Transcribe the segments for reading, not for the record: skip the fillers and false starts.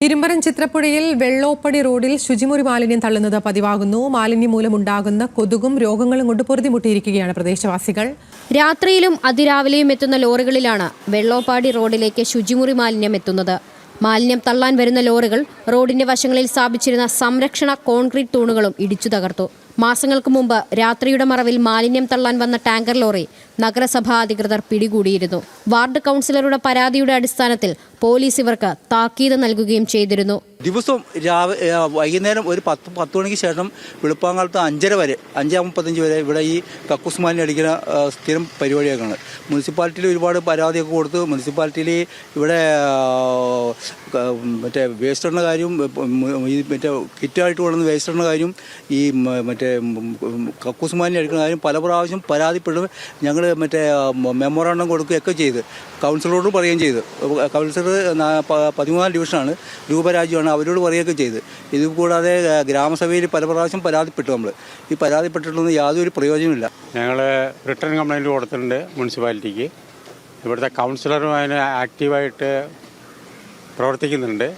ഇരുമ്പരം ചിത്രപ്പുഴയിൽ വെള്ളോപ്പടി റോഡിൽ ശുചിമുറി മാലിന്യം തള്ളുന്നത് പതിവാകുന്നു. മാലിന്യം മൂലമുണ്ടാകുന്ന കൊതുകും രോഗങ്ങളും കൊണ്ട് പൊറുതിമുട്ടിയിരിക്കുകയാണ് പ്രദേശവാസികൾ. രാത്രിയിലും അതിരാവിലെയും എത്തുന്ന ലോറികളിലാണ് വെള്ളോപ്പാടി റോഡിലേക്ക് ശുചിമുറി മാലിന്യം എത്തുന്നത്. മാലിന്യം തള്ളാൻ വരുന്ന ലോറികൾ റോഡിന്റെ വശങ്ങളിൽ സ്ഥാപിച്ചിരുന്ന സംരക്ഷണ കോൺക്രീറ്റ് തൂണുകളും ഇടിച്ചു തകർത്തു. മാസങ്ങൾക്ക് മുമ്പ് രാത്രിയുടെ മറവിൽ മാലിന്യം തള്ളാൻ വന്ന ടാങ്കർ ലോറി നഗരസഭാ അധികൃതർ പിടികൂടിയിരുന്നു. വാർഡ് കൗൺസിലറുടെ പരാതിയുടെ അടിസ്ഥാനത്തിൽ പോലീസ് ഇവർക്ക് താക്കീത് നൽകുകയും ചെയ്തിരുന്നു. ദിവസവും വൈകുന്നേരം ഒരു 10 മണിക്ക് ശേഷം വെളുപ്പാങ്കാലത്ത് 5:30 വരെ 5:35 വരെ ഇവിടെ ഈ കക്കൂസ് മാലിന്യം അടിക്കുന്ന സ്ഥിരം പരിപാടിയൊക്കെയാണ്. മുനിസിപ്പാലിറ്റിയിൽ ഒരുപാട് പരാതിയൊക്കെ കൊടുത്തു. മുനിസിപ്പാലിറ്റിയിൽ ഇവിടെ മറ്റേ വേസ്റ്റ് ഇടുന്ന കാര്യം, മറ്റേ കിറ്റായിട്ട് കൊണ്ടുവന്ന വേസ്റ്റ് ഇടുന്ന കാര്യം, ഈ മറ്റേ കക്കൂസ് മാലിന്യം അടിക്കുന്ന കാര്യം പല പ്രാവശ്യം പരാതിപ്പെടും. ഞങ്ങൾ മറ്റേ മെമ്മോറാണ്ടം കൊടുക്കുകയൊക്കെ ചെയ്ത് കൗൺസിലറോട് പറയുകയും ചെയ്ത്. കൗൺസിലർ 13-ാം ഡിവിഷനാണ്, രൂപരാജ്യമാണ്, അവരോട് പറയുകയൊക്കെ ചെയ്ത്. ഇതുകൂടാതെ ഗ്രാമസഭയിൽ പല പ്രാവശ്യം പരാതിപ്പെട്ടു. നമ്മൾ ഈ പരാതിപ്പെട്ടിട്ടൊന്നും യാതൊരു പ്രയോജനമില്ല. ഞങ്ങൾ റിട്ടേൺ കംപ്ലയിൻറ്റ് കൊടുത്തിട്ടുണ്ട് മുനിസിപ്പാലിറ്റിക്ക്. ഇവിടുത്തെ കൗൺസിലറും അതിന് ആക്റ്റീവായിട്ട് പ്രവർത്തിക്കുന്നുണ്ട്.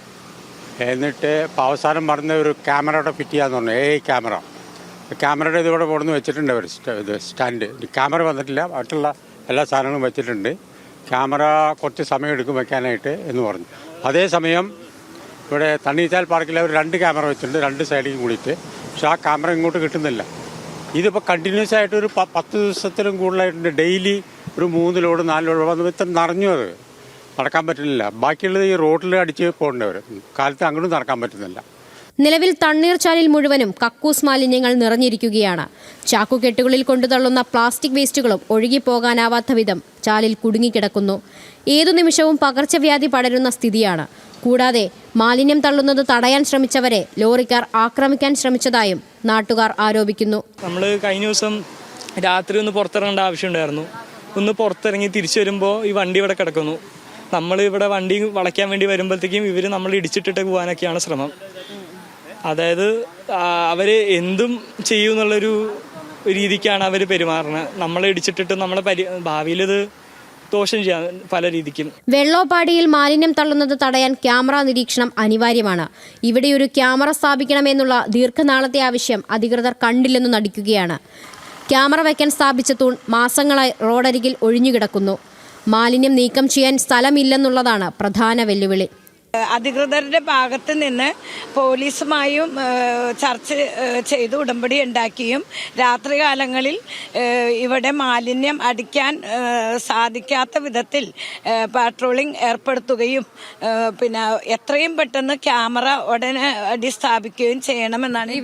എന്നിട്ട് അവസാനം പറഞ്ഞ ഒരു ക്യാമറയുടെ ഫിറ്റ് ചെയ്യാന്ന് പറഞ്ഞു. ക്യാമറയുടെ ഇതിവിടെ കൊണ്ടുവന്ന് വെച്ചിട്ടുണ്ട് അവർ. ഇത് സ്റ്റാൻഡ് ക്യാമറ വന്നിട്ടില്ല, മറ്റുള്ള എല്ലാ സാധനങ്ങളും വെച്ചിട്ടുണ്ട്. ക്യാമറ കുറച്ച് സമയം എടുക്കും വെക്കാനായിട്ട് എന്ന് പറഞ്ഞു. അതേസമയം ഇവിടെ തണ്ണീച്ചാൽ പാർക്കിൽ അവർ 2 ക്യാമറ വെച്ചിട്ടുണ്ട്, 2 സൈഡിൽ കൂടിയിട്ട്. പക്ഷെ ആ ക്യാമറ ഇങ്ങോട്ട് കിട്ടുന്നില്ല. ഇതിപ്പോൾ കണ്ടിന്യൂസ് ആയിട്ട് ഒരു 10 ദിവസത്തിലും കൂടുതലായിട്ടുണ്ട്. ഡെയിലി ഒരു 3 ലോഡ് 4 ലോഡ് വന്ന് ഇത്ര നിറഞ്ഞു. അത് നടക്കാൻ പറ്റുന്നില്ല. ബാക്കിയുള്ളത് ഈ റോഡിൽ അടിച്ച് പോകേണ്ടവർ കാലത്ത് അങ്ങോട്ടും നടക്കാൻ പറ്റുന്നില്ല. നിലവിൽ തണ്ണീർച്ചാലിൽ മുഴുവനും കക്കൂസ് മാലിന്യങ്ങൾ നിറഞ്ഞിരിക്കുകയാണ്. ചാക്കുകെട്ടുകളിൽ കൊണ്ടുതള്ളുന്ന പ്ലാസ്റ്റിക് വേസ്റ്റുകളും ഒഴുകിപ്പോകാനാവാത്ത വിധം ചാലിൽ കുടുങ്ങിക്കിടക്കുന്നു. ഏതു നിമിഷവും പകർച്ചവ്യാധി പടരുന്ന സ്ഥിതിയാണ്. കൂടാതെ മാലിന്യം തള്ളുന്നത് തടയാൻ ശ്രമിച്ചവരെ ലോറിക്കാർ ആക്രമിക്കാൻ ശ്രമിച്ചതായും നാട്ടുകാർ ആരോപിക്കുന്നു. നമ്മൾ കഴിഞ്ഞ ദിവസം രാത്രി ഒന്ന് പുറത്തിറങ്ങേണ്ട ആവശ്യമുണ്ടായിരുന്നു. ഒന്ന് പുറത്തിറങ്ങി തിരിച്ചു വരുമ്പോൾ ഈ വണ്ടി ഇവിടെ കിടക്കുന്നു. നമ്മൾ ഇവിടെ വണ്ടി വളയ്ക്കാൻ വേണ്ടി വരുമ്പോഴത്തേക്കും ഇവർ നമ്മൾ ഇടിച്ചിട്ടിട്ട് പോകാനൊക്കെയാണ് ശ്രമം. അതായത് അവർ എന്തും ചെയ്യുമെന്നുള്ളൊരു രീതിക്കാണ് അവർ പെരുമാറുന്നത്. നമ്മളെ ഇടിച്ചിട്ടിട്ട് നമ്മളെ ഭാവിയിൽ ഇത് ദോഷം ചെയ്യാൻ പല രീതിക്കും. വെള്ളോപ്പാടിയിൽ മാലിന്യം തള്ളുന്നത് തടയാൻ ക്യാമറ നിരീക്ഷണം അനിവാര്യമാണ്. ഇവിടെ ഒരു ക്യാമറ സ്ഥാപിക്കണമെന്നുള്ള ദീർഘനാളത്തെ ആവശ്യം അധികൃതർ കണ്ടില്ലെന്ന് നടിക്കുകയാണ്. ക്യാമറ വയ്ക്കാൻ സ്ഥാപിച്ച തൂൺ മാസങ്ങളായി റോഡരികിൽ ഒഴിഞ്ഞുകിടക്കുന്നു. മാലിന്യം നീക്കം ചെയ്യാൻ സ്ഥലമില്ലെന്നുള്ളതാണ് പ്രധാന വെല്ലുവിളി. അധികൃതരുടെ ഭാഗത്ത് നിന്ന് പോലീസുമായും ചർച്ച ചെയ്ത് ഉടമ്പടി ഉണ്ടാക്കിയും രാത്രികാലങ്ങളിൽ ഇവിടെ മാലിന്യം അടിക്കാൻ സാധിക്കാത്ത വിധത്തിൽ പാട്രോളിംഗ് ഏർപ്പെടുത്തുകയും പിന്നെ എത്രയും പെട്ടെന്ന് ക്യാമറ ഉടനടി സ്ഥാപിക്കുകയും ചെയ്യണമെന്നാണ്. ഈ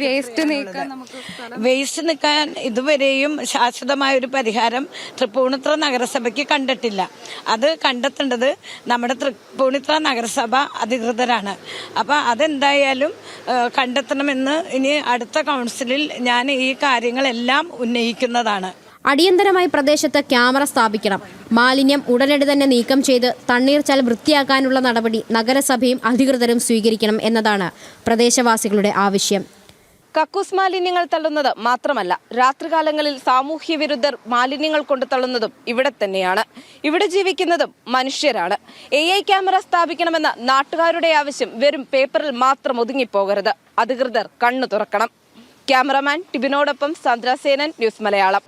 വേസ്റ്റ് നീക്കാൻ ഇതുവരെയും ശാശ്വതമായ ഒരു പരിഹാരം തൃപ്പൂണിത്തുറ നഗരസഭയ്ക്ക് കണ്ടിട്ടില്ല. അത് കണ്ടെത്തേണ്ടത് നമ്മുടെ തൃപ്പൂണിത്തുറ നഗരസഭ അധികൃതരാണ്. അപ്പോൾ അതെന്തായാലും കണ്ടെത്തണമെന്ന് ഇനി അടുത്ത കൗൺസിലിൽ ഞാൻ ഈ കാര്യങ്ങളെല്ലാം ഉന്നയിക്കുന്നതാണ്. അടിയന്തരമായി പ്രദേശത്ത് ക്യാമറ സ്ഥാപിക്കണം. മാലിന്യം ഉടനടി തന്നെ നീക്കം ചെയ്ത് തണ്ണീർച്ചാൽ വൃത്തിയാക്കാനുള്ള നടപടി നഗരസഭയും അധികൃതരും സ്വീകരിക്കണം എന്നതാണ് പ്രദേശവാസികളുടെ ആവശ്യം. കക്കൂസ് മാലിന്യങ്ങൾ തള്ളുന്നത് മാത്രമല്ല, രാത്രികാലങ്ങളിൽ സാമൂഹ്യ വിരുദ്ധർ മാലിന്യങ്ങൾ കൊണ്ട് തള്ളുന്നതും ഇവിടെ തന്നെയാണ്. ഇവിടെ ജീവിക്കുന്നതും മനുഷ്യരാണ്. AI ക്യാമറ സ്ഥാപിക്കണമെന്ന നാട്ടുകാരുടെ ആവശ്യം വെറും പേപ്പറിൽ മാത്രം ഒതുങ്ങിപ്പോകരുത്. അധികൃതർ കണ്ണു തുറക്കണം. ക്യാമറമാൻ ടിബിനോടൊപ്പം സന്ദ്ര സേനൻ, ന്യൂസ് മലയാളം.